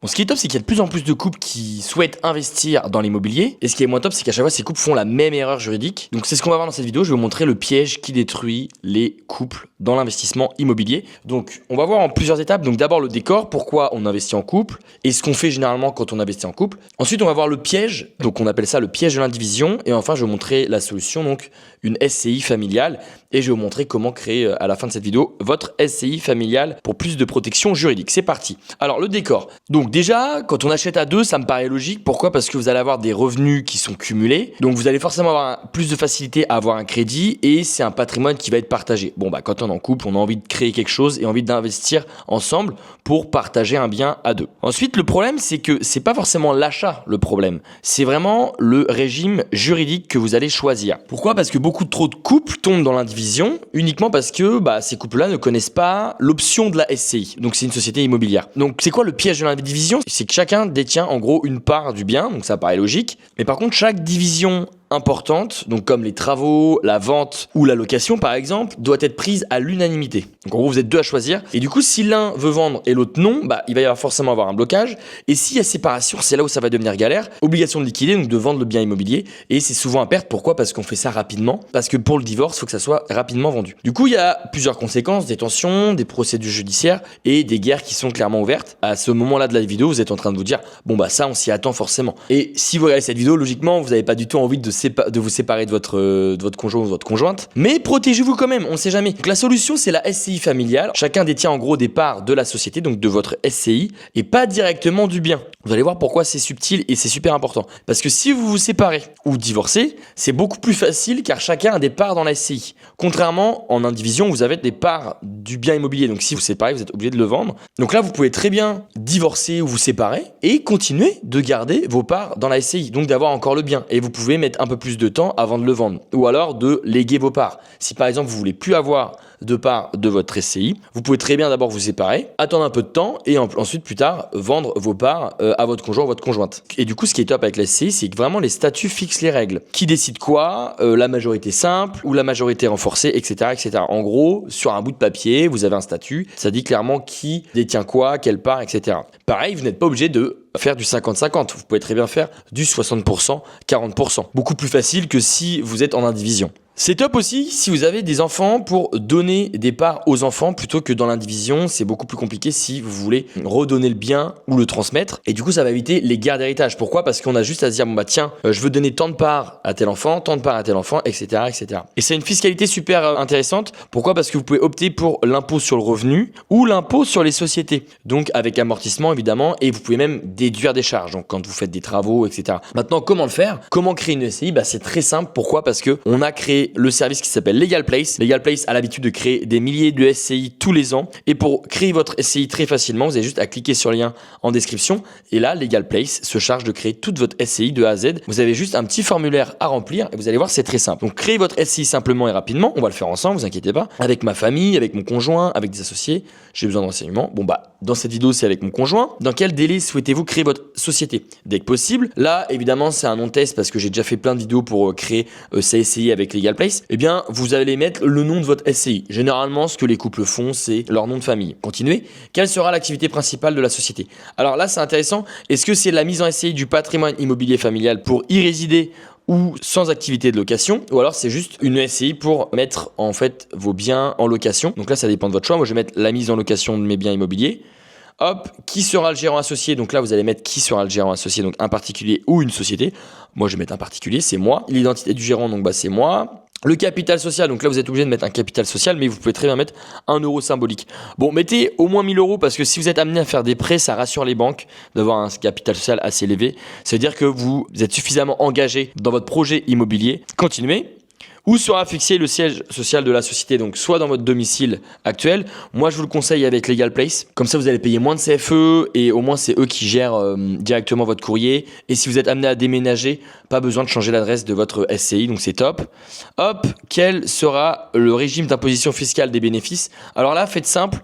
Bon, ce qui est top, c'est qu'il y a de plus en plus de couples qui souhaitent investir dans l'immobilier. Et ce qui est moins top, c'est qu'à chaque fois, ces couples font la même erreur juridique. Donc, c'est ce qu'on va voir dans cette vidéo. Je vais vous montrer le piège qui détruit les couples dans l'investissement immobilier. Donc, on va voir en plusieurs étapes. Donc, d'abord, le décor, pourquoi on investit en couple et ce qu'on fait généralement quand on investit en couple. Ensuite, on va voir le piège. Donc, on appelle ça le piège de l'indivision. Et enfin, je vais vous montrer la solution, donc une SCI familiale. Et je vais vous montrer comment créer à la fin de cette vidéo votre SCI familiale pour plus de protection juridique. C'est parti. Alors, le décor. Donc, déjà, quand on achète à deux, ça me paraît logique. Pourquoi ? Parce que vous allez avoir des revenus qui sont cumulés. Donc, vous allez forcément avoir plus de facilité à avoir un crédit et c'est un patrimoine qui va être partagé. Bon, bah, quand on est en couple, on a envie de créer quelque chose et envie d'investir ensemble pour partager un bien à deux. Ensuite, le problème, c'est que c'est pas forcément l'achat le problème. C'est vraiment le régime juridique que vous allez choisir. Pourquoi ? Parce que beaucoup trop de couples tombent dans l'indivision uniquement parce que ces couples-là ne connaissent pas l'option de la SCI. Donc, c'est une société immobilière. Donc, c'est quoi le piège de l'indivision ? C'est que chacun détient en gros une part du bien, donc ça paraît logique. Mais par contre, chaque division importante, donc comme les travaux, la vente ou la location par exemple, doit être prise à l'unanimité. Donc en gros, vous êtes deux à choisir. Et du coup, si l'un veut vendre et l'autre non, il va y avoir forcément avoir un blocage. Et s'il y a séparation, c'est là où ça va devenir galère. Obligation de liquider, donc de vendre le bien immobilier. Et c'est souvent à perte. Pourquoi ? Parce qu'on fait ça rapidement. Parce que pour le divorce, il faut que ça soit rapidement vendu. Du coup, il y a plusieurs conséquences, des tensions, des procédures judiciaires et des guerres qui sont clairement ouvertes. À ce moment-là de la vidéo, vous êtes en train de vous dire, ça, on s'y attend forcément. Et si vous regardez cette vidéo, logiquement, vous n'avez pas du tout envie de vous séparer de votre conjoint ou de votre conjointe, mais protégez-vous quand même, on ne sait jamais. Donc la solution, c'est la SCI familiale. Chacun détient en gros des parts de la société, donc de votre SCI, et pas directement du bien. Vous allez voir pourquoi c'est subtil et c'est super important. Parce que si vous vous séparez ou divorcez, c'est beaucoup plus facile car chacun a des parts dans la SCI. Contrairement, en indivision, vous avez des parts du bien immobilier. Donc si vous séparez, vous êtes obligé de le vendre. Donc là, vous pouvez très bien divorcer ou vous séparer et continuer de garder vos parts dans la SCI, donc d'avoir encore le bien. Et vous pouvez mettre un peu plus de temps avant de le vendre ou alors de léguer vos parts. Si par exemple, vous voulez plus avoir de parts de votre SCI, vous pouvez très bien d'abord vous séparer, attendre un peu de temps et ensuite plus tard vendre vos parts à votre conjoint ou votre conjointe. Et du coup, ce qui est top avec la SCI, c'est que vraiment les statuts fixent les règles. Qui décide quoi, la majorité simple ou la majorité renforcée, etc., etc. En gros, sur un bout de papier, vous avez un statut, ça dit clairement qui détient quoi, quelle part, etc. Pareil, vous n'êtes pas obligé de faire du 50-50. Vous pouvez très bien faire du 60%, 40%. Beaucoup plus facile que si vous êtes en indivision. C'est top aussi si vous avez des enfants pour donner des parts aux enfants plutôt que dans l'indivision. C'est beaucoup plus compliqué si vous voulez redonner le bien ou le transmettre. Et du coup, ça va éviter les guerres d'héritage. Pourquoi ? Parce qu'on a juste à se dire, tiens, je veux donner tant de parts à tel enfant, tant de parts à tel enfant, etc., etc. Et c'est une fiscalité super intéressante. Pourquoi ? Parce que vous pouvez opter pour l'impôt sur le revenu ou l'impôt sur les sociétés. Donc, avec amortissement, évidemment. Et vous pouvez même déduire des charges. Donc, quand vous faites des travaux, etc. Maintenant, comment le faire ? Comment créer une SCI ? C'est très simple. Pourquoi ? Parce que on a créé le service qui s'appelle Legal Place. Legal Place a l'habitude de créer des milliers de SCI tous les ans. Et pour créer votre SCI très facilement, vous avez juste à cliquer sur le lien en description. Et là, Legal Place se charge de créer toute votre SCI de A à Z. Vous avez juste un petit formulaire à remplir et vous allez voir, c'est très simple. Donc, créez votre SCI simplement et rapidement. On va le faire ensemble, vous inquiétez pas. Avec ma famille, avec mon conjoint, avec des associés. J'ai besoin de renseignements. Dans cette vidéo, c'est avec mon conjoint. Dans quel délai souhaitez-vous créer votre société ? Dès que possible. Là, évidemment, c'est un non-test parce que j'ai déjà fait plein de vidéos pour créer sa SCI avec Legal Place. Vous allez mettre le nom de votre SCI. Généralement, ce que les couples font, c'est leur nom de famille. Continuez. Quelle sera l'activité principale de la société ? Alors là, c'est intéressant. Est-ce que c'est la mise en SCI du patrimoine immobilier familial pour y résider ou sans activité de location, ou alors c'est juste une SCI pour mettre en fait vos biens en location. Donc là, ça dépend de votre choix. Moi, je vais mettre la mise en location de mes biens immobiliers. Hop, qui sera le gérant associé ? Donc là, vous allez mettre qui sera le gérant associé, donc un particulier ou une société. Moi, je vais mettre un particulier, c'est moi. L'identité du gérant, donc c'est moi. Le capital social, donc là vous êtes obligé de mettre un capital social, mais vous pouvez très bien mettre 1 euro symbolique. Mettez au moins 1000 euros parce que si vous êtes amené à faire des prêts, ça rassure les banques d'avoir un capital social assez élevé. Ça veut dire que vous êtes suffisamment engagé dans votre projet immobilier. Continuez. Où sera fixé le siège social de la société, donc soit dans votre domicile actuel. Moi, je vous le conseille avec Legal Place. Comme ça, vous allez payer moins de CFE et au moins, c'est eux qui gèrent directement votre courrier. Et si vous êtes amené à déménager, pas besoin de changer l'adresse de votre SCI, donc c'est top. Hop, quel sera le régime d'imposition fiscale des bénéfices ? Alors là, faites simple.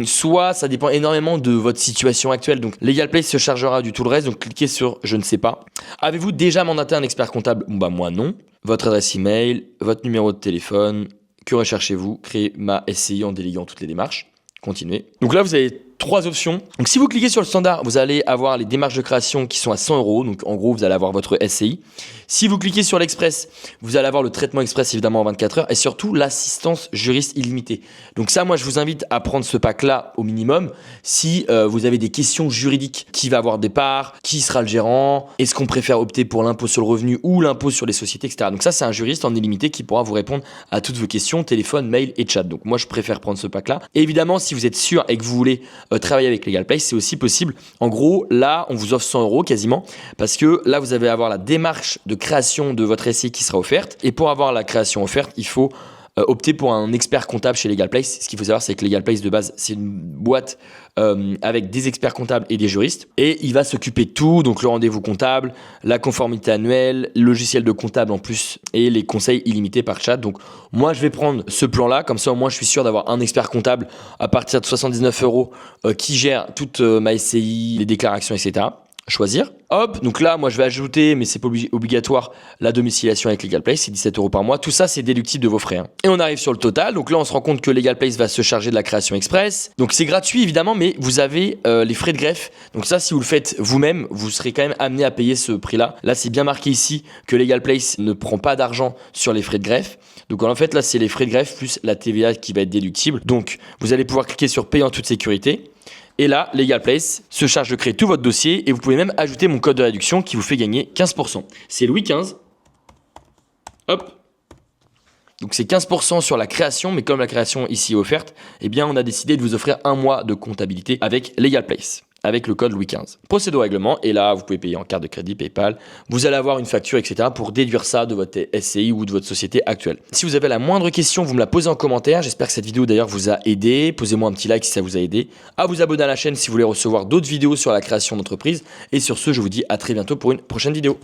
Soit ça dépend énormément de votre situation actuelle. Donc, Legal Place se chargera du tout le reste. Donc, cliquez sur « Je ne sais pas ». Avez-vous déjà mandaté un expert comptable ? Moi, non. Votre adresse email, votre numéro de téléphone, que recherchez-vous ? Créer ma SCI en déléguant toutes les démarches. Continuez. Donc là, vous avez 3 options. Donc si vous cliquez sur le standard, vous allez avoir les démarches de création qui sont à 100 €. Donc en gros, vous allez avoir votre SCI. Si vous cliquez sur l'express, vous allez avoir le traitement express évidemment en 24 heures et surtout l'assistance juriste illimitée. Donc ça, moi, je vous invite à prendre ce pack-là au minimum. Si vous avez des questions juridiques, qui va avoir des parts, qui sera le gérant, est-ce qu'on préfère opter pour l'impôt sur le revenu ou l'impôt sur les sociétés, etc. Donc ça, c'est un juriste en illimité qui pourra vous répondre à toutes vos questions, téléphone, mail et chat. Donc moi, je préfère prendre ce pack-là. Et évidemment, si vous êtes sûr et que vous voulez travailler avec LegalPlace, c'est aussi possible. En gros, là, on vous offre 100 € quasiment parce que là, vous allez avoir la démarche de création de votre SCI qui sera offerte. Et pour avoir la création offerte, il faut opter pour un expert comptable chez LegalPlace. Ce qu'il faut savoir, c'est que LegalPlace de base, c'est une boîte avec des experts comptables et des juristes. Et il va s'occuper de tout, donc le rendez-vous comptable, la conformité annuelle, le logiciel de comptable en plus et les conseils illimités par chat. Donc moi, je vais prendre ce plan-là. Comme ça, au moins, je suis sûr d'avoir un expert comptable à partir de 79 € qui gère toute ma SCI, les déclarations, etc. Choisir. Hop, donc là, moi, je vais ajouter, mais c'est pas obligatoire, la domiciliation avec LegalPlace, c'est 17 € par mois. Tout ça, c'est déductible de vos frais. Hein. Et on arrive sur le total. Donc là, on se rend compte que LegalPlace va se charger de la création express. Donc c'est gratuit, évidemment, mais vous avez les frais de greffe. Donc ça, si vous le faites vous-même, vous serez quand même amené à payer ce prix-là. Là, c'est bien marqué ici que LegalPlace ne prend pas d'argent sur les frais de greffe. Donc en fait, là, c'est les frais de greffe plus la TVA qui va être déductible. Donc, vous allez pouvoir cliquer sur payer en toute sécurité. Et là, LegalPlace se charge de créer tout votre dossier et vous pouvez même ajouter mon code de réduction qui vous fait gagner 15%. C'est Louis XV. Hop. Donc c'est 15% sur la création, mais comme la création ici est offerte, eh bien on a décidé de vous offrir 1 mois de comptabilité avec LegalPlace, avec le code Louis XV. Procédez au règlement et là vous pouvez payer en carte de crédit, PayPal. Vous allez avoir une facture, etc. pour déduire ça de votre SCI ou de votre société actuelle. Si vous avez la moindre question, vous me la posez en commentaire. J'espère que cette vidéo d'ailleurs vous a aidé. Posez-moi un petit like si ça vous a aidé. À vous abonner à la chaîne si vous voulez recevoir d'autres vidéos sur la création d'entreprise. Et sur ce, je vous dis à très bientôt pour une prochaine vidéo.